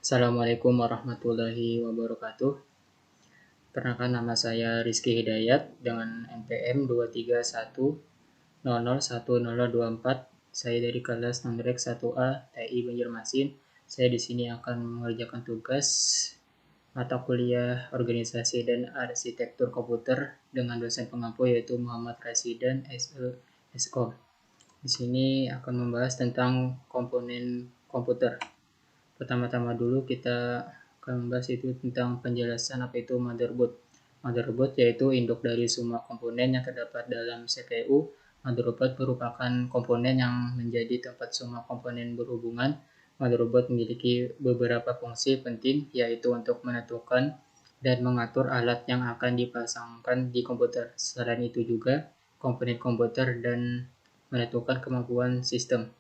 Assalamualaikum warahmatullahi wabarakatuh. Perkenalkan, nama saya Rizky Hidayat dengan NPM 231001024. Saya dari kelas Nondrek 1A TI Banjarmasin. Saya di sini akan mengerjakan tugas mata kuliah Organisasi dan Arsitektur Komputer dengan dosen pengampu yaitu Muhammad Rashidan SE. Di sini akan membahas tentang komponen komputer. Pertama-tama dulu kita akan membahas itu tentang penjelasan apa itu motherboard. Motherboard yaitu induk dari semua komponen yang terdapat dalam CPU. Motherboard merupakan komponen yang menjadi tempat semua komponen berhubungan. Motherboard memiliki beberapa fungsi penting, yaitu untuk menentukan dan mengatur alat yang akan dipasangkan di komputer. Selain itu juga komponen komputer dan menentukan kemampuan sistem.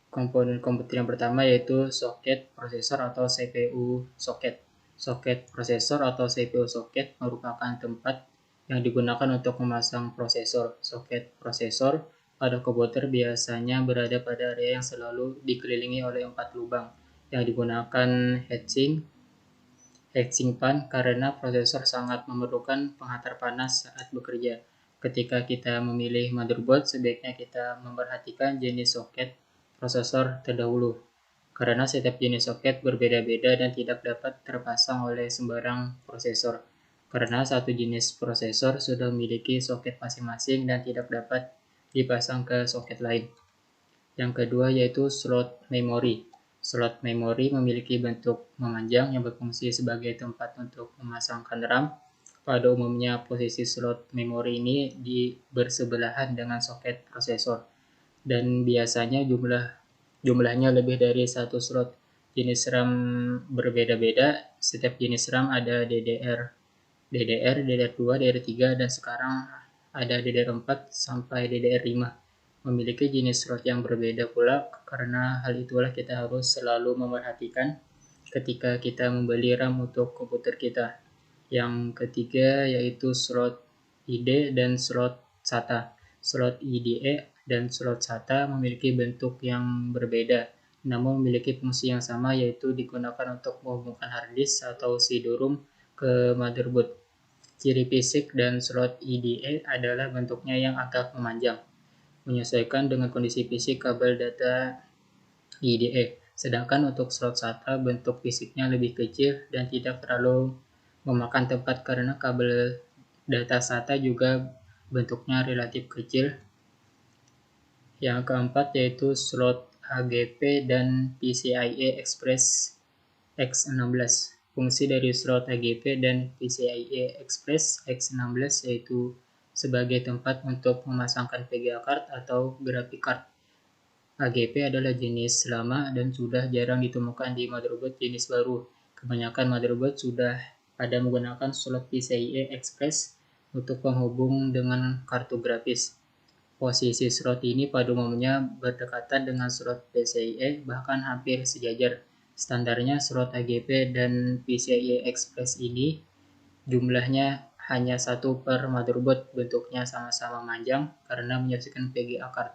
Komponen komputer yang pertama yaitu soket prosesor atau CPU soket. Soket prosesor atau CPU soket merupakan tempat yang digunakan untuk memasang prosesor. Soket prosesor pada komputer biasanya berada pada area yang selalu dikelilingi oleh 4 lubang yang digunakan heatsink pan karena prosesor sangat memerlukan penghantar panas saat bekerja. Ketika kita memilih motherboard, sebaiknya kita memperhatikan jenis soket prosesor terdahulu, karena setiap jenis soket berbeda-beda dan tidak dapat terpasang oleh sembarang prosesor, karena satu jenis prosesor sudah memiliki soket masing-masing dan tidak dapat dipasang ke soket lain. Yang kedua yaitu slot memori. Slot memori memiliki bentuk memanjang yang berfungsi sebagai tempat untuk memasangkan RAM. Pada umumnya posisi slot memori ini bersebelahan dengan soket prosesor, dan biasanya jumlahnya lebih dari satu slot. Jenis RAM berbeda-beda. Setiap jenis RAM ada DDR2, DDR3, dan sekarang ada DDR4 sampai DDR5. Memiliki jenis slot yang berbeda pula, karena hal itulah kita harus selalu memperhatikan ketika kita membeli RAM untuk komputer kita. Yang ketiga yaitu slot IDE dan slot SATA. Slot IDE dan slot SATA memiliki bentuk yang berbeda, namun memiliki fungsi yang sama, yaitu digunakan untuk menghubungkan hard disk atau CD-ROM ke motherboard. Ciri fisik dan slot IDE adalah bentuknya yang agak memanjang, menyesuaikan dengan kondisi fisik kabel data IDE. Sedangkan untuk slot SATA bentuk fisiknya lebih kecil dan tidak terlalu memakan tempat karena kabel data SATA juga bentuknya relatif kecil. Yang keempat yaitu slot AGP dan PCIe Express X16. Fungsi dari slot AGP dan PCIe Express X16 yaitu sebagai tempat untuk memasangkan VGA card atau graphic card. AGP adalah jenis lama dan sudah jarang ditemukan di motherboard jenis baru. Kebanyakan motherboard sudah pada menggunakan slot PCIe Express untuk penghubung dengan kartu grafis. Posisi slot ini pada umumnya berdekatan dengan slot PCIe, bahkan hampir sejajar. Standarnya slot AGP dan PCIe Express ini jumlahnya hanya 1 per motherboard, bentuknya sama-sama panjang karena menyaksikan VGA card.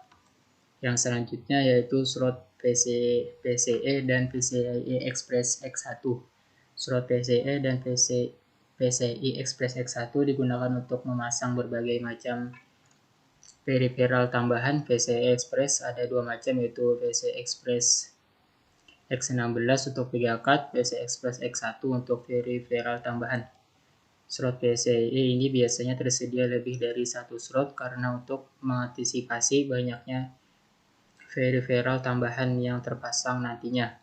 Yang selanjutnya yaitu slot PCIe dan PCIe Express X1. Slot PCIe dan PCI Express X1 digunakan untuk memasang berbagai macam peripheral tambahan. PCI Express ada 2 macam, yaitu PCI Express X16 untuk VGA card, PCI Express X1 untuk peripheral tambahan. Slot PCIe ini biasanya tersedia lebih dari 1 slot karena untuk mengantisipasi banyaknya peripheral tambahan yang terpasang nantinya.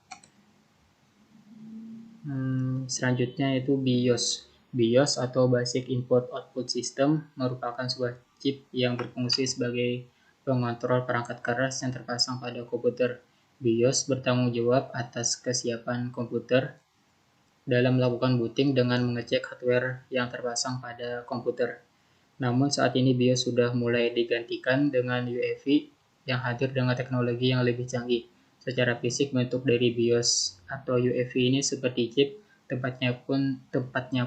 Selanjutnya yaitu BIOS. BIOS atau Basic Input Output System merupakan sebuah chip yang berfungsi sebagai pengontrol perangkat keras yang terpasang pada komputer. BIOS bertanggung jawab atas kesiapan komputer dalam melakukan booting dengan mengecek hardware yang terpasang pada komputer. Namun saat ini BIOS sudah mulai digantikan dengan UEFI yang hadir dengan teknologi yang lebih canggih. Secara fisik bentuk dari BIOS atau UEFI ini seperti chip, tempatnya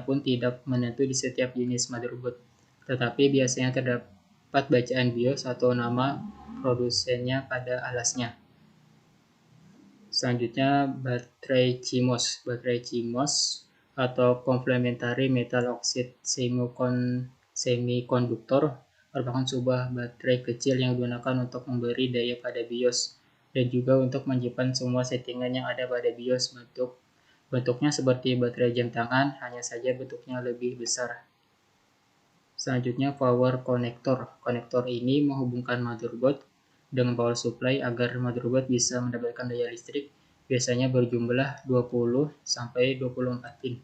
pun tidak menentu di setiap jenis motherboard, tetapi biasanya terdapat bacaan BIOS atau nama produsennya pada alasnya. Selanjutnya baterai CMOS. Baterai CMOS atau Complementary Metal Oxide Semiconductor merupakan sebuah baterai kecil yang digunakan untuk memberi daya pada BIOS dan juga untuk menyimpan semua settingan yang ada pada BIOS. Bentuknya seperti baterai jam tangan, hanya saja bentuknya lebih besar. Selanjutnya power connector. Konektor ini menghubungkan motherboard dengan power supply agar motherboard bisa mendapatkan daya listrik, biasanya berjumlah 20-24 pin.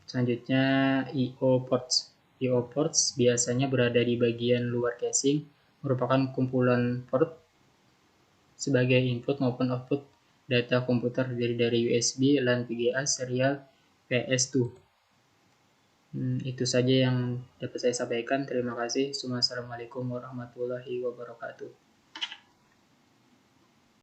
Selanjutnya I/O ports. I/O ports biasanya berada di bagian luar casing, merupakan kumpulan port sebagai input maupun output data komputer dari USB, LAN VGA, serial PS2. Itu saja yang dapat saya sampaikan. Terima kasih. Assalamualaikum warahmatullahi wabarakatuh.